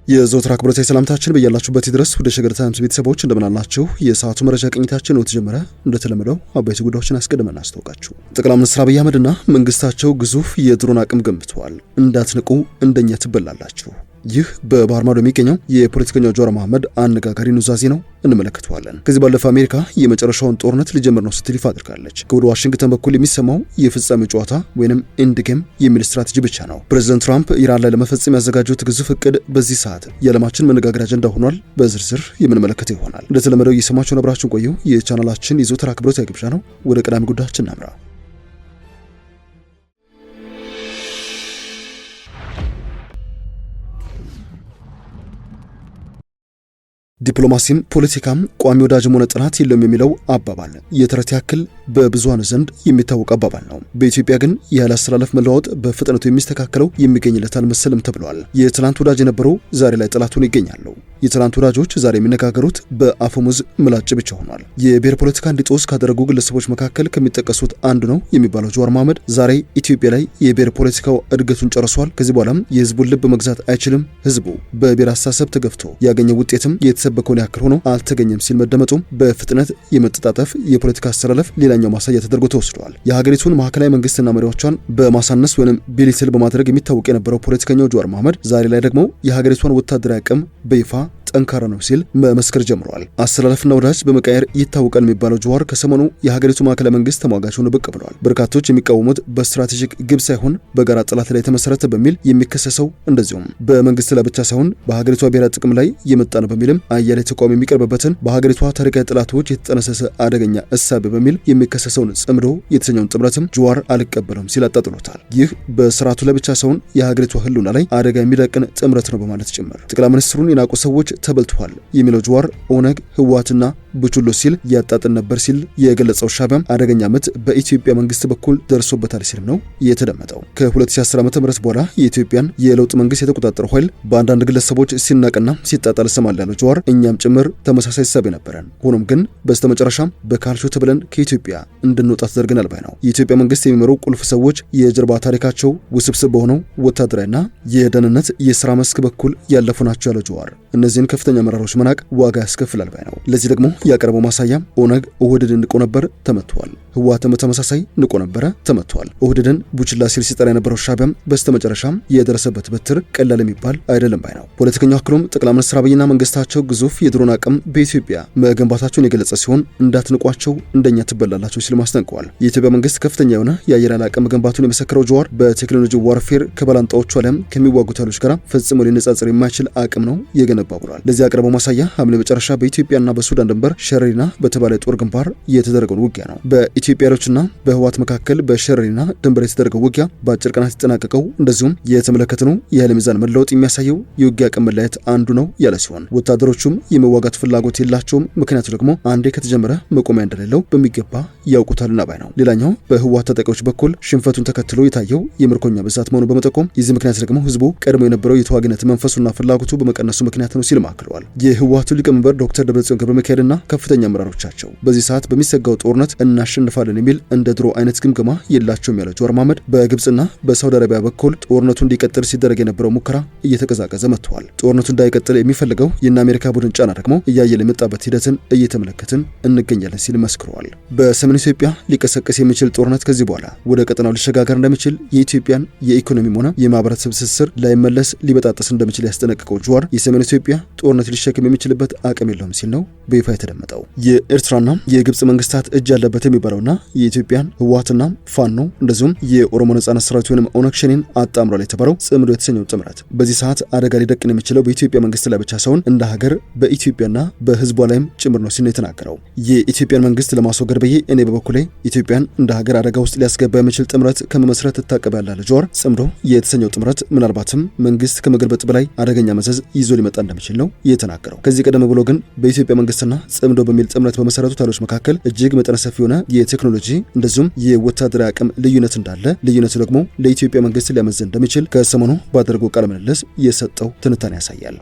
የዘወትር አክብሮታዊ ሰላምታችን በያላችሁበት ድረስ ወደ ሸገር ታይምስ ቤተሰቦች እንደምናላችሁ የሰዓቱ መረጃ ቅኝታችን ነው ተጀመረ። እንደተለመደው አበይት ጉዳዮችን አስቀድመን እናስተዋውቃችሁ። ጠቅላይ ሚኒስትር አብይ አህመድና መንግስታቸው ግዙፍ የድሮን አቅም ገንብተዋል። እንዳትንቁ እንደኛ ትበላላችሁ። ይህ በባህር ማዶ የሚገኘው የፖለቲከኛው ጀዋር መሐመድ አነጋጋሪ ኑዛዜ ነው፣ እንመለከተዋለን። ከዚህ ባለፈ አሜሪካ የመጨረሻውን ጦርነት ሊጀምር ነው ስትል ይፋ አድርጋለች። ከወደ ዋሽንግተን በኩል የሚሰማው የፍጻሜ ጨዋታ ወይንም ኤንድ ጌም የሚል ስትራቴጂ ብቻ ነው። ፕሬዚደንት ትራምፕ ኢራን ላይ ለመፈጸም ያዘጋጁት ግዙፍ እቅድ በዚህ ሰዓት የዓለማችን መነጋገሪያ አጀንዳ ሆኗል። በዝርዝር የምንመለከተው ይሆናል። እንደተለመደው እየሰማችሁን አብራችሁን ቆዩ። የቻናላችን የዘወትር አክብሮታዊ ግብዣ ነው። ወደ ቀዳሚ ጉዳያችን እናምራ። ዲፕሎማሲም ፖለቲካም ቋሚ ወዳጅም ሆነ ጥናት የለም የሚለው አባባል የተረት ያክል በብዙሃን ዘንድ የሚታወቅ አባባል ነው። በኢትዮጵያ ግን የኃይል አስተላለፍ መለዋወጥ በፍጥነቱ የሚስተካከለው የሚገኝለት አልመሰልም ተብሏል። የትላንት ወዳጅ የነበሩ ዛሬ ላይ ጠላቱን ይገኛሉ። የትላንት ወዳጆች ዛሬ የሚነጋገሩት በአፈሙዝ ምላጭ ብቻ ሆኗል። የብሔር ፖለቲካ እንዲጦስ ካደረጉ ግለሰቦች መካከል ከሚጠቀሱት አንዱ ነው የሚባለው ጀዋር መሐመድ ዛሬ ኢትዮጵያ ላይ የብሔር ፖለቲካው እድገቱን ጨርሷል። ከዚህ በኋላም የህዝቡን ልብ መግዛት አይችልም። ህዝቡ በብሔር አስተሳሰብ ተገፍቶ ያገኘው ውጤትም የተሰበከውን ያክል ሆኖ አልተገኘም ሲል መደመጡም በፍጥነት የመጠጣጠፍ የፖለቲካ አስተላለፍ ሌላኛው ማሳያ ተደርጎ ተወስዷል። የሀገሪቱን ማዕከላዊ መንግስትና መሪዎቿን በማሳነስ ወይም ቢሊትል በማድረግ የሚታወቅ የነበረው ፖለቲከኛው ጀዋር መሐመድ ዛሬ ላይ ደግሞ የሀገሪቷን ወታደራዊ አቅም በይፋ ጠንካራ ነው ሲል መመስከር ጀምሯል። አስተላለፍና ወዳጅ በመቃየር ይታወቃል የሚባለው ጀዋር ከሰሞኑ የሀገሪቱ ማዕከላዊ መንግስት ተሟጋች ሆኖ ብቅ ብሏል። በርካቶች የሚቃወሙት በስትራቴጂክ ግብ ሳይሆን በጋራ ጠላት ላይ የተመሰረተ በሚል የሚከሰሰው እንደዚሁም በመንግስት ላይ ብቻ ሳይሆን በሀገሪቷ ብሔራዊ ጥቅም ላይ የመጣ ነው በሚልም አያሌ ተቃውሞ የሚቀርብበትን በሀገሪቷ ታሪካዊ ጠላቶች የተጠነሰሰ አደገኛ እሳቤ በሚል የሚከሰሰውን ጽምዶ የተሰኘውን ጥምረትም ጀዋር አልቀበለውም ሲል አጣጥሎታል። ይህ በስርዓቱ ላይ ብቻ ሳይሆን የሀገሪቷ ህልውና ላይ አደጋ የሚደቅን ጥምረት ነው በማለት ጭምር ጠቅላይ ሚኒስትሩን የናቁ ሰዎች ተበልቷል የሚለው ጀዋር ኦነግ ህወሓትና ቡችሎ ሲል ያጣጥን ነበር ሲል የገለጸው ሻዕቢያም አደገኛ ምት በኢትዮጵያ መንግስት በኩል ደርሶበታል ሲልም ነው የተደመጠው። ከ2010 ዓ.ም በኋላ የኢትዮጵያን የለውጥ መንግስት የተቆጣጠረው ኃይል በአንዳንድ ግለሰቦች ሲናቅና ሲጣጣል ሰማል ያለው ጀዋር እኛም ጭምር ተመሳሳይ ሐሳብ ነበረን፣ ሆኖም ግን በስተመጨረሻም በካልቾ ተብለን ከኢትዮጵያ እንድንወጣ ተደርገናል ባይ ነው። የኢትዮጵያ መንግስት የሚመሩ ቁልፍ ሰዎች የጀርባ ታሪካቸው ውስብስብ በሆነው ወታደራዊና የደህንነት የስራ መስክ በኩል ያለፉ ናቸው ያለው ጀዋር እነዚህን ከፍተኛ አመራሮች መናቅ ዋጋ ያስከፍላል ባይ ነው። ለዚህ ደግሞ ያቀረበው ማሳያ ኦነግ ኦህዴድን ንቆ ነበር ተመቷል። ህወሓትም ተመሳሳይ ንቆ ነበረ ተመቷል። ኦህዴድን ቡችላ ሲል ሲጠራ የነበረው ሻዕቢያም በስተመጨረሻም የደረሰበት በትር ቀላል የሚባል አይደለም ባይ ነው። ፖለቲከኛው አክሎም ጠቅላይ ሚኒስትር አብይና መንግስታቸው ግዙፍ የድሮን አቅም በኢትዮጵያ መገንባታቸውን የገለጸ ሲሆን እንዳትንቋቸው እንደኛ ትበላላቸው ሲል አስጠንቀዋል። የኢትዮጵያ መንግስት ከፍተኛ የሆነ የአየር ኃይል አቅም መገንባቱን የመሰከረው ጀዋር በቴክኖሎጂ ዋርፌር ከባላንጣዎቹ ዓለም ከሚዋጉት ኃይሎች ጋር ፈጽሞ ሊነጻጸር የማይችል አቅም ነው የገነባ ብሏል። ለዚህ ያቀረበው ማሳያ ሐምሌ መጨረሻ በኢትዮጵያና በሱዳን ድንበር ሸረሪና በተባለ ጦር ግንባር የተደረገው ውጊያ ነው። በኢትዮጵያ ኃይሎችና በህወሓት መካከል በሸረሪና ድንበር የተደረገው ውጊያ በአጭር ቀናት የተጠናቀቀው እንደዚሁም የተመለከትነው የኃይል ሚዛን መለወጥ የሚያሳየው የውጊያ አቅም መለያየት አንዱ ነው ያለ ሲሆን ወታደሮቹም የመዋጋት ፍላጎት የላቸውም። ምክንያቱ ደግሞ አንዴ ከተጀመረ መቆሚያ እንደሌለው በሚገባ ያውቁታልና ባይ ነው። ሌላኛው በህወሓት ታጣቂዎች በኩል ሽንፈቱን ተከትሎ የታየው የምርኮኛ ብዛት መሆኑን በመጠቆም የዚህ ምክንያት ደግሞ ህዝቡ ቀድሞ የነበረው የተዋጊነት መንፈሱና ፍላጎቱ በመቀነሱ ምክንያት ነው ሲል ማክለዋል። የህወሓቱ ሊቀመንበር ዶክተር ደብረጽዮን ገብረሚካኤልና ከፍተኛ አመራሮቻቸው በዚህ ሰዓት በሚሰጋው ጦርነት እናሸንፋለን የሚል እንደ ድሮ አይነት ግምገማ የላቸውም ያለው ጀዋር መሐመድ በግብጽና በሳውዲ አረቢያ በኩል ጦርነቱ እንዲቀጥል ሲደረግ የነበረው ሙከራ እየተቀዛቀዘ መጥቷል። ጦርነቱ እንዳይቀጥል የሚፈልገው የእነ አሜሪካ ቡድን ጫና ደግሞ እያየለ የመጣበት ሂደትን እየተመለከትን እንገኛለን ሲል መስክረዋል። በሰሜን ኢትዮጵያ ሊቀሰቀስ የሚችል ጦርነት ከዚህ በኋላ ወደ ቀጠናው ሊሸጋገር እንደሚችል የኢትዮጵያን የኢኮኖሚም ሆነ የማህበረሰብ ትስስር ላይመለስ ሊበጣጠስ እንደሚችል ያስጠነቀቀው ጀዋር የሰሜን ኢትዮጵያ ጦርነት ሊሸከም የሚችልበት አቅም የለውም ሲል ነው በይፋ የተደመጠው። የኤርትራና የግብጽ መንግስታት እጅ ያለበት የሚባለውና የኢትዮጵያን ህወሓትና ፋኖ እንደዚሁም የኦሮሞ ነጻነት ሰራዊት ወይም ኦነግ ሸኔን አጣምሯል የተባለው ጽምዶ የተሰኘው ጥምረት በዚህ ሰዓት አደጋ ሊደቅን የሚችለው በኢትዮጵያ መንግስት ላይ ብቻ ሳይሆን እንደ ሀገር በኢትዮጵያና በህዝቧ ላይም ጭምር ነው ሲል ነው የተናገረው። የኢትዮጵያን መንግስት ለማስወገድ ብዬ እኔ በበኩሌ ኢትዮጵያን እንደ ሀገር አደጋ ውስጥ ሊያስገባ የሚችል ጥምረት ከመመስረት እታቀባለሁ ያለ ጀዋር ጽምዶ የተሰኘው ጥምረት ምናልባትም መንግስት ከመገልበጥ በላይ አደገኛ መዘዝ ይዞ ሊመጣ እንደሚችል ነው የተናገረው። ከዚህ ቀደም ብሎ ግን በኢትዮጵያ መንግስትና ጽምዶ በሚል ጥምረት በመሰረቱት ኃይሎች መካከል እጅግ መጠነ ሰፊ የሆነ የቴክኖሎጂ እንደዚሁም የወታደራዊ አቅም ልዩነት እንዳለ፣ ልዩነቱ ደግሞ ለኢትዮጵያ መንግስት ሊያመዝን እንደሚችል ከሰሞኑ ባደረገው ቃለ ምልልስ የሰጠው ትንታኔ ያሳያል።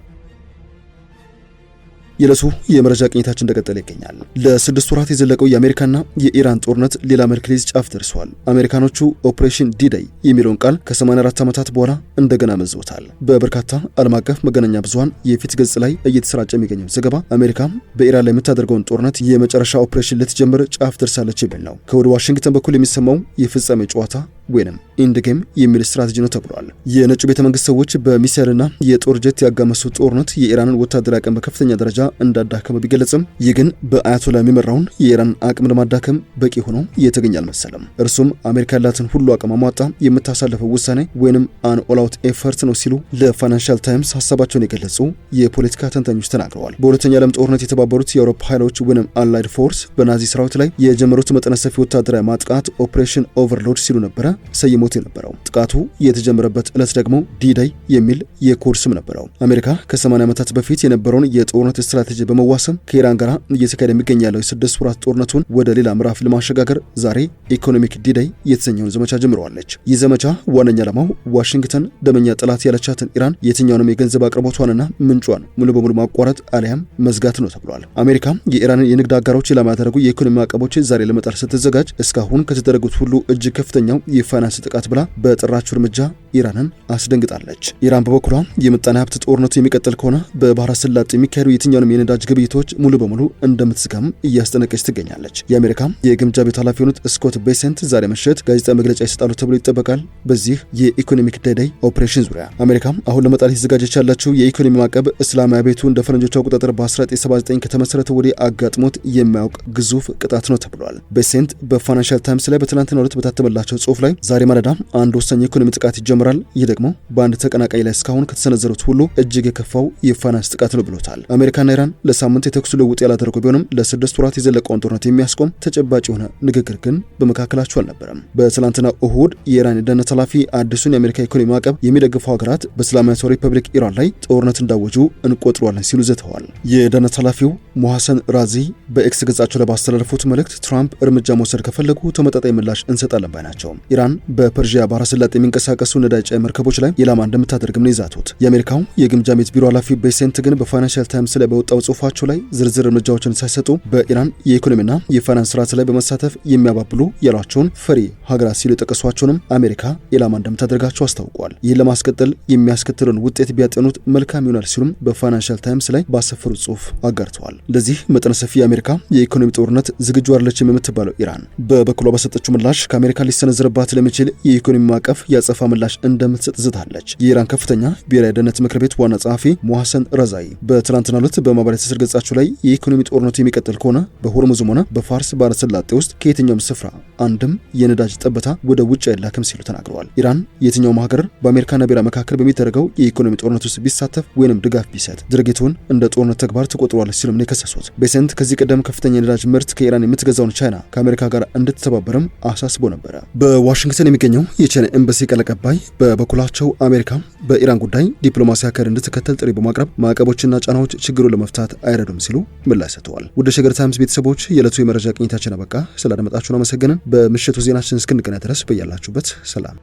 የዕለቱ የመረጃ ቅኝታችን እንደቀጠለ ይገኛል። ለ6 ወራት የዘለቀው የአሜሪካና የኢራን ጦርነት ሌላ መልክ ሊይዝ ጫፍ ደርሷል። አሜሪካኖቹ ኦፕሬሽን ዲዳይ የሚለውን ቃል ከ84 ዓመታት በኋላ እንደገና መዝውታል። በበርካታ ዓለም አቀፍ መገናኛ ብዙሃን የፊት ገጽ ላይ እየተሰራጨ የሚገኘው ዘገባ አሜሪካ በኢራን ላይ የምታደርገውን ጦርነት የመጨረሻ ኦፕሬሽን ልትጀምር ጫፍ ደርሳለች የሚል ነው። ከወደ ዋሽንግተን በኩል የሚሰማው የፍጻሜ ጨዋታ ወይንም ኢንድ ጌም የሚል ስትራቴጂ ነው ተብሏል። የነጩ ቤተ መንግስት ሰዎች በሚሳይልና የጦር ጀት ያጋመሱት ጦርነት የኢራንን ወታደራዊ አቅም በከፍተኛ ደረጃ እንዳዳከመ ቢገለጽም ይህ ግን በአያቶላ የሚመራውን የኢራን አቅም ለማዳከም በቂ ሆኖ የተገኘ አልመሰለም። እርሱም አሜሪካ ያላትን ሁሉ አቅም አሟጣ የምታሳልፈው ውሳኔ ወይንም አን ኦል አውት ኤፈርት ነው ሲሉ ለፋይናንሻል ታይምስ ሀሳባቸውን የገለጹ የፖለቲካ ተንታኞች ተናግረዋል። በሁለተኛው ዓለም ጦርነት የተባበሩት የአውሮፓ ኃይሎች ወይንም አላይድ ፎርስ በናዚ ሰራዊት ላይ የጀመሩት መጠነ ሰፊ ወታደራዊ ማጥቃት ኦፕሬሽን ኦቨርሎድ ሲሉ ነበረ ሰይሞት የነበረው። ጥቃቱ የተጀመረበት ዕለት ደግሞ ዲዳይ የሚል የኮድ ስም ነበረው። አሜሪካ ከ80 ዓመታት በፊት የነበረውን የጦርነት ስትራቴጂ በመዋሰም ከኢራን ጋር እየተካሄደ የሚገኝ ያለው የ6 ወራት ጦርነቱን ወደ ሌላ ምዕራፍ ለማሸጋገር ዛሬ ኢኮኖሚክ ዲዳይ የተሰኘውን ዘመቻ ጀምረዋለች። ይህ ዘመቻ ዋነኛ ዓላማው ዋሽንግተን ደመኛ ጠላት ያለቻትን ኢራን የትኛውንም የገንዘብ አቅርቦቷንና ምንጯን ሙሉ በሙሉ ማቋረጥ አሊያም መዝጋት ነው ተብሏል። አሜሪካ የኢራንን የንግድ አጋሮች ኢላማ ያደረጉ የኢኮኖሚ ማዕቀቦች ዛሬ ለመጣል ስትዘጋጅ እስካሁን ከተደረጉት ሁሉ እጅግ ከፍተኛው የፋይናንስ ጥቃት ብላ በጠራችው እርምጃ ኢራንን አስደንግጣለች። ኢራን በበኩሏ የምጣኔ ሀብት ጦርነቱ የሚቀጥል ከሆነ በባህረ ሰላጤ የሚካሄዱ የትኛውንም የነዳጅ ግብይቶች ሙሉ በሙሉ እንደምትዘጋም እያስጠነቀች ትገኛለች። የአሜሪካ የግምጃ ቤት ኃላፊ የሆኑት ስኮት ቤሰንት ዛሬ ምሽት ጋዜጣዊ መግለጫ ይሰጣሉ ተብሎ ይጠበቃል። በዚህ የኢኮኖሚክ ዲዳይ ኦፕሬሽን ዙሪያ አሜሪካ አሁን ለመጣል የተዘጋጀች ያላቸው የኢኮኖሚ ማዕቀብ እስላማዊ ቤቱ እንደ ፈረንጆቹ አቆጣጠር በ1979 ከተመሰረተ ወዲህ አጋጥሞት የማያውቅ ግዙፍ ቅጣት ነው ተብሏል። ቤሰንት በፋይናንሻል ታይምስ ላይ በትናንትናው ዕለት በታተመላቸው ጽሑፍ ላይ ዛሬ ማለዳ አንድ ወሳኝ የኢኮኖሚ ጥቃት ይጀምራል። ይህ ደግሞ በአንድ ተቀናቃይ ላይ እስካሁን ከተሰነዘሩት ሁሉ እጅግ የከፋው የፋይናንስ ጥቃት ነው ብሎታል። አሜሪካና ኢራን ለሳምንት የተኩስ ልውውጥ ያላደረጉ ቢሆንም ለ6 ወራት የዘለቀውን ጦርነት የሚያስቆም ተጨባጭ የሆነ ንግግር ግን በመካከላቸው አልነበረም። በትላንትና እሁድ የኢራን የደህንነት ኃላፊ አዲሱን የአሜሪካ ኢኮኖሚ ማዕቀብ የሚደግፉ ሀገራት በእስላማዊቷ ሪፐብሊክ ኢራን ላይ ጦርነት እንዳወጁ እንቆጥሯለን ሲሉ ዝተዋል። የደህንነት ኃላፊው ሞሐሰን ራዚ በኤክስ ገጻቸው ላይ ባስተላለፉት መልእክት ትራምፕ እርምጃ መውሰድ ከፈለጉ ተመጣጣኝ ምላሽ እንሰጣለን ባይ ናቸው። ኢራን በፐርዢያ ባህረ ሰላጤ የሚንቀሳቀሱ ነዳጅ ጫኝ መርከቦች ላይ ኢላማ እንደምታደርግም ነው ይዛቱት። የአሜሪካው የግምጃ ቤት ቢሮ ኃላፊ ቤሴንት ግን በፋይናንሻል ታይምስ ላይ በወጣው ጽሑፋቸው ላይ ዝርዝር እርምጃዎችን ሳይሰጡ በኢራን የኢኮኖሚና የፋይናንስ ስርዓት ላይ በመሳተፍ የሚያባብሉ ያሏቸውን ፈሪ ሀገራት ሲሉ የጠቀሷቸውንም አሜሪካ ኢላማ እንደምታደርጋቸው አስታውቋል። ይህን ለማስቀጠል የሚያስከትለውን ውጤት ቢያጤኑት መልካም ይሆናል ሲሉም በፋይናንሻል ታይምስ ላይ ባሰፈሩት ጽሑፍ አጋርተዋል። ለዚህ መጠነ ሰፊ የአሜሪካ የኢኮኖሚ ጦርነት ዝግጁ አይደለችም የምትባለው ኢራን በበኩሏ በሰጠችው ምላሽ ከአሜሪካ ሊሰነዘርባት ለሚችል የኢኮኖሚ ማዕቀፍ ያጸፋ ምላሽ እንደምትሰጥ ዝታለች። የኢራን ከፍተኛ ብሔራዊ ደህንነት ምክር ቤት ዋና ጸሐፊ ሞሐሰን ረዛይ በትናንትናው ዕለት በማህበራዊ ትስስር ገጻቸው ላይ የኢኮኖሚ ጦርነቱ የሚቀጥል ከሆነ በሆርሙዝም ሆነ በፋርስ ባህረ ሰላጤ ውስጥ ከየትኛውም ስፍራ አንድም የነዳጅ ጠብታ ወደ ውጭ አይላክም ሲሉ ተናግረዋል። ኢራን የትኛውም ሀገር በአሜሪካና በኢራን መካከል በሚደረገው የኢኮኖሚ ጦርነት ውስጥ ቢሳተፍ ወይንም ድጋፍ ቢሰጥ ድርጊቱን እንደ ጦርነት ተግባር ትቆጥሯለች ሲሉም ነው የከሰሱት። ቤሰንት ከዚህ ቀደም ከፍተኛ የነዳጅ ምርት ከኢራን የምትገዛውን ቻይና ከአሜሪካ ጋር እንድትተባበርም አሳስቦ ነበረ። በዋሽንግተን የሚገኘው የቻይና ኤምባሲ ቃል አቀባይ በበኩላቸው አሜሪካ በኢራን ጉዳይ ዲፕሎማሲያዊ አካሄድ እንድትከተል ጥሪ በማቅረብ ማዕቀቦችና ጫናዎች ችግሩን ለመፍታት አይረዱም ሲሉ ምላሽ ሰጥተዋል። ወደ ሸገር ታይምስ ቤተሰቦች የዕለቱ የመረጃ ቅኝታችን አበቃ። ስላደመጣችሁን አመሰግንን። በምሽቱ ዜናችን እስክንገናኝ ድረስ በያላችሁበት ሰላም።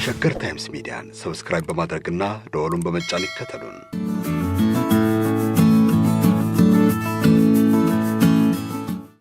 ሸገር ታይምስ ሚዲያን ሰብስክራይብ በማድረግና ደወሉን በመጫን ይከተሉን።